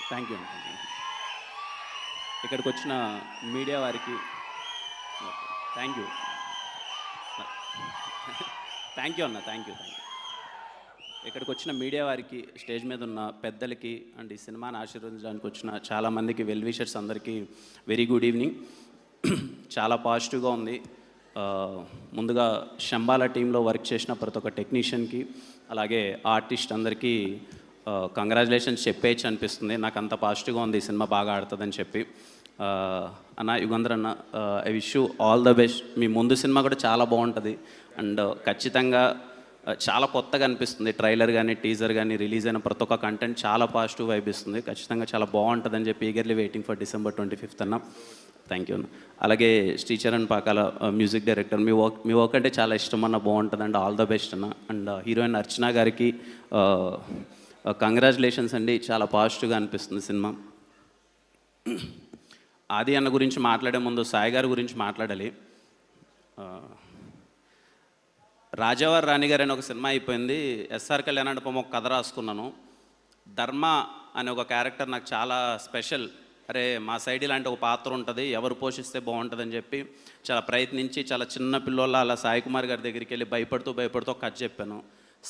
Thank you. ఇక్కడికి వచ్చిన media వారికి థ్యాంక్ యూ. థ్యాంక్ యూ అన్న, థ్యాంక్ యూ. ఇక్కడికి వచ్చిన మీడియా వారికి, స్టేజ్ మీద ఉన్న పెద్దలకి అండ్ ఈ సినిమాని ఆశీర్వదించడానికి వచ్చిన చాలామందికి, వెల్ విషర్స్ అందరికీ వెరీ గుడ్ ఈవినింగ్. చాలా పాజిటివ్గా ఉంది. ముందుగా శంబాల టీంలో వర్క్ చేసిన ప్రతి ఒక్క టెక్నీషియన్కి, అలాగే ఆర్టిస్ట్ అందరికీ కంగ్రాచులేషన్స్ చెప్పేయచ్చు అనిపిస్తుంది. నాకు అంత పాజిటివ్గా ఉంది ఈ సినిమా బాగా ఆడుతుందని చెప్పి. అన్న యుగంధర్ అన్న, I wish you all the best. మీ ముందు సినిమా కూడా చాలా బాగుంటుంది అండ్ ఖచ్చితంగా చాలా కొత్తగా అనిపిస్తుంది. ట్రైలర్ కానీ టీజర్ కానీ రిలీజ్ అయిన ప్రతి ఒక్క కంటెంట్ చాలా పాజిటివ్ వైబ్ ఇస్తుంది. ఖచ్చితంగా చాలా బాగుంటుందని చెప్పి eagerly waiting for December 25th అన్న. థ్యాంక్ యూ అన్న. అలాగే శ్రీచరణ్ పాకాల మ్యూజిక్ డైరెక్టర్, మీ వర్క్ అంటే చాలా ఇష్టం అన్న, బాగుంటుంది అండ్ ఆల్ ద బెస్ట్ అన్న. అండ్ హీరోయిన్ అర్చన గారికి కంగ్రాచులేషన్స్ అండి. చాలా పాజిటివ్గా అనిపిస్తుంది సినిమా. ఆది అన్న గురించి మాట్లాడే ముందు సాయి గారి గురించి మాట్లాడాలి. రాజావారి రాణి గారు అని ఒక సినిమా అయిపోయింది. ఎస్ఆర్ కళ్యాణమండపం ఒక కథ రాసుకున్నాను. ధర్మ అనే ఒక క్యారెక్టర్ నాకు చాలా స్పెషల్. అరే మా సైడ్ ఇలాంటి ఒక పాత్ర ఉంటుంది, ఎవరు పోషిస్తే బాగుంటుందని చెప్పి చాలా ప్రయత్నించి, చాలా చిన్న పిల్లోళ్ళ అలా సాయి కుమార్ గారి దగ్గరికి వెళ్ళి భయపడుతూ ఒక కథ చెప్పాను.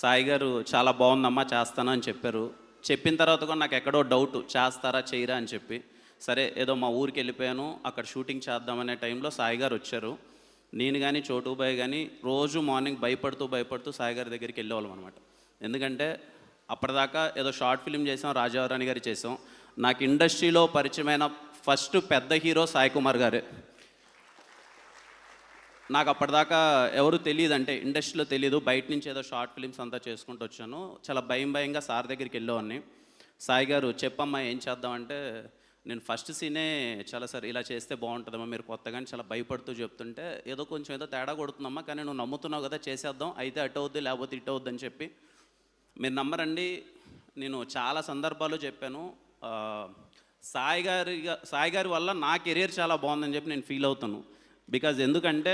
సాయి గారు చాలా బాగుందమ్మా చేస్తాను అని చెప్పారు. చెప్పిన తర్వాత కూడా నాకు ఎక్కడో డౌట్, చేస్తారా చేయరా అని చెప్పి, సరే ఏదో మా ఊరికి వెళ్ళిపోయాను. అక్కడ షూటింగ్ చేద్దామనే టైంలో సాయి గారు వచ్చారు. నేను కానీ చోటుబాయ్ కానీ రోజు మార్నింగ్ భయపడుతూ సాయి గారి దగ్గరికి వెళ్ళేవాళ్ళం అనమాట. ఎందుకంటే అప్పటిదాకా ఏదో షార్ట్ ఫిలిం చేసాం, రాజావారాణి గారి చేసాం. నాకు ఇండస్ట్రీలో పరిచయమైన ఫస్ట్ పెద్ద హీరో సాయి కుమార్ గారే. నాకు అప్పటిదాకా ఎవరు తెలియదు, అంటే ఇండస్ట్రీలో తెలియదు. బయట నుంచి ఏదో షార్ట్ ఫిలిమ్స్ అంతా చేసుకుంటూ వచ్చాను. చాలా భయంగా సార్ దగ్గరికి వెళ్ళేవాడిని. సాయి గారు చెప్పమ్మా ఏం చేద్దామంటే, నేను ఫస్ట్ సీనే చాలా సార్ ఇలా చేస్తే బాగుంటుందమ్మా, మీరు కొత్తగానే చాలా భయపడుతూ చెప్తుంటే ఏదో తేడా కొడుతుందమ్మా, కానీ నువ్వు నమ్ముతున్నావు కదా చేసేద్దాం, అయితే అటు అవుద్ది లేకపోతే ఇటు అవుద్ది అని చెప్పి. మీరు నమ్మరండి, నేను చాలా సందర్భాలు చెప్పాను. సాయి గారి వల్ల నా కెరీర్ చాలా బాగుందని చెప్పి నేను ఫీల్ అవుతాను. బికాజ్ ఎందుకంటే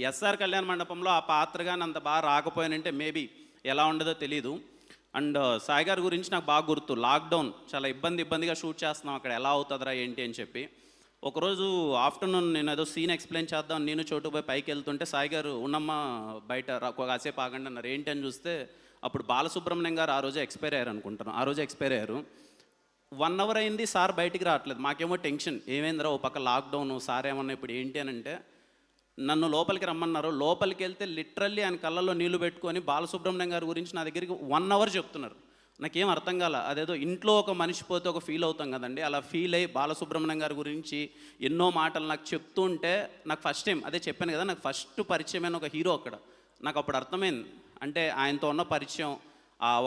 ఎస్ఆర్ కళ్యాణ మండపంలో ఆ పాత్ర కానీ అంత బాగా రాకపోయానంటే మేబీ ఎలా ఉండదో తెలీదు. అండ్ సాయి గారి గురించి నాకు బాగా గుర్తు, లాక్డౌన్ చాలా ఇబ్బందిగా షూట్ చేస్తున్నాం, అక్కడ ఎలా అవుతుందిరా ఏంటి అని చెప్పి. ఒకరోజు ఆఫ్టర్నూన్ నేను ఏదో సీన్ ఎక్స్ప్లెయిన్ చేద్దాం, నేను చోటుపోయి పైకి వెళ్తుంటే సాయి గారు ఉన్నమ్మా బయట కాసేపు ఆగండి అన్నారు. ఏంటి అని చూస్తే అప్పుడు బాలసుబ్రహ్మణ్యం గారు ఆ రోజు ఎక్స్పైర్ అయ్యారు అనుకుంటాను. ఆ రోజు ఎక్స్పైర్ అయ్యారు. 1 hour అయింది, సార్ బయటికి రావట్లేదు. మాకేమో టెన్షన్, ఏమైందిరా ఓ పక్క లాక్డౌన్, సార్ ఏమన్నా ఇప్పుడు ఏంటి అని అంటే నన్ను లోపలికి రమ్మన్నారు. లోపలికి వెళ్తే లిటరల్లీ ఆయన కళ్ళల్లో నీళ్లు పెట్టుకొని బాలసుబ్రహ్మణ్యం గారి గురించి నా దగ్గరికి 1 hour చెప్తున్నారు. నాకేం అర్థం కాల. అదేదో ఇంట్లో ఒక మనిషి పోతే ఒక ఫీల్ అవుతాం కదండి, అలా ఫీల్ అయ్యి బాలసుబ్రహ్మణ్యం గారి గురించి ఎన్నో మాటలు నాకు చెప్తూ ఉంటే, నాకు ఫస్ట్ టైం అదే చెప్పాను కదా, నాకు ఫస్ట్ పరిచయమైన ఒక హీరో అక్కడ. నాకు అప్పుడు అర్థమైంది, అంటే ఆయనతో ఉన్న పరిచయం,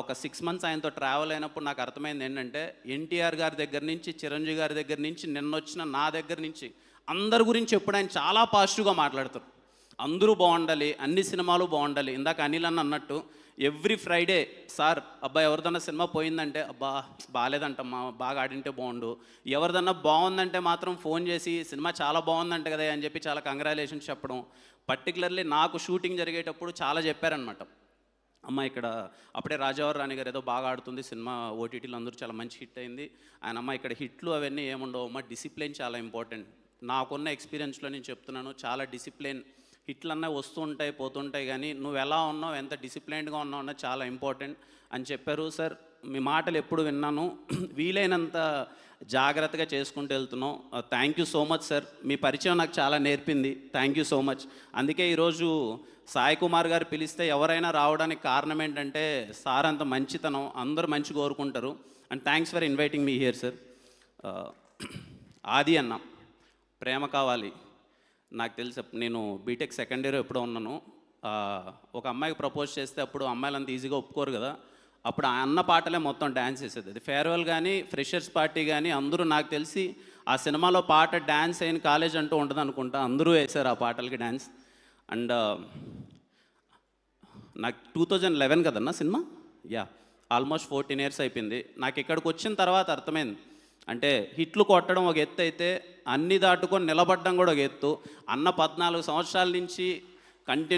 ఒక 6 months ఆయనతో ట్రావెల్ అయినప్పుడు నాకు అర్థమైంది ఏంటంటే, ఎన్టీఆర్ గారి దగ్గర నుంచి, చిరంజీవి గారి దగ్గర నుంచి, నిన్నొచ్చిన నా దగ్గర నుంచి అందరి గురించి ఎప్పుడు ఆయన చాలా పాజిటివ్గా మాట్లాడతారు. అందరూ బాగుండాలి, అన్ని సినిమాలు బాగుండాలి. ఇందాక అనిల్ అన్న అన్నట్టు ఎవ్రీ ఫ్రైడే సార్ అబ్బాయి ఎవరిదన్నా సినిమా పోయిందంటే, అబ్బా బాగాలేదంటమ్మా, బాగా ఆడింటే బాగుండు. ఎవరిదన్నా బాగుందంటే మాత్రం ఫోన్ చేసి సినిమా చాలా బాగుందంట కదా అని చెప్పి చాలా కంగ్రాచులేషన్స్ చెప్పడం. పర్టికులర్లీ నాకు షూటింగ్ జరిగేటప్పుడు చాలా చెప్పారనమాట. అమ్మ ఇక్కడ అప్పుడే రాజావారి రాణి గారు ఏదో బాగా ఆడుతుంది సినిమా, ఓటీటీలో అందరూ చాలా మంచి హిట్ అయింది. ఆయన అమ్మ ఇక్కడ హిట్లు అవన్నీ ఏముండవు అమ్మ, డిసిప్లిన్ చాలా ఇంపార్టెంట్. నాకున్న ఎక్స్పీరియన్స్లో నేను చెప్తున్నాను, చాలా డిసిప్లిన్. హిట్లు అన్నీ వస్తూ ఉంటాయి పోతుంటాయి, కానీ నువ్వు ఎలా ఉన్నావు, ఎంత డిసిప్లైన్డ్గా ఉన్నావు అన్నది చాలా ఇంపార్టెంట్ అని చెప్పారు. సార్ మీ మాటలు ఎప్పుడు విన్నాను, వీలైనంత జాగ్రత్తగా చేసుకుంటూ వెళ్తున్నాం. Thank you so much sir, మీ పరిచయం నాకు చాలా నేర్పింది. Thank you so much. అందుకే ఈరోజు సాయి కుమార్ గారు పిలిస్తే ఎవరైనా రావడానికి కారణం ఏంటంటే సార్ అంత మంచితనం, అందరూ మంచి కోరుకుంటారు. And thanks for inviting me here sir. ఆది అన్న, ప్రేమ కావాలి. నాకు తెలుసు, నేను బీటెక్ సెకండ్ ఇయర్ ఎప్పుడో ఉన్నాను. ఒక అమ్మాయికి ప్రపోజ్ చేస్తే అప్పుడు అమ్మాయిలు అంత ఈజీగా ఒప్పుకోరు కదా, అప్పుడు ఆ అన్న పాటలే మొత్తం డ్యాన్స్ వేసేది. అది ఫేర్వెల్ కానీ ఫ్రెషర్స్ పార్టీ కానీ అందరూ, నాకు తెలిసి ఆ సినిమాలో పాట డ్యాన్స్ అయిన కాలేజ్ అంటూ ఉంటుంది అనుకుంటా, అందరూ వేశారు ఆ పాటలకి డ్యాన్స్. అండ్ నాకు 2011 కదన్నా సినిమా, ఆల్మోస్ట్ 14 years అయిపోయింది. నాకు ఇక్కడికి వచ్చిన తర్వాత అర్థమైంది, అంటే హిట్లు కొట్టడం ఒక ఎత్తు అయితే అన్ని దాటుకొని నిలబడడం కూడా ఒక ఎత్తు. అన్న 14 సంవత్సరాల నుంచి కంటిన్యూ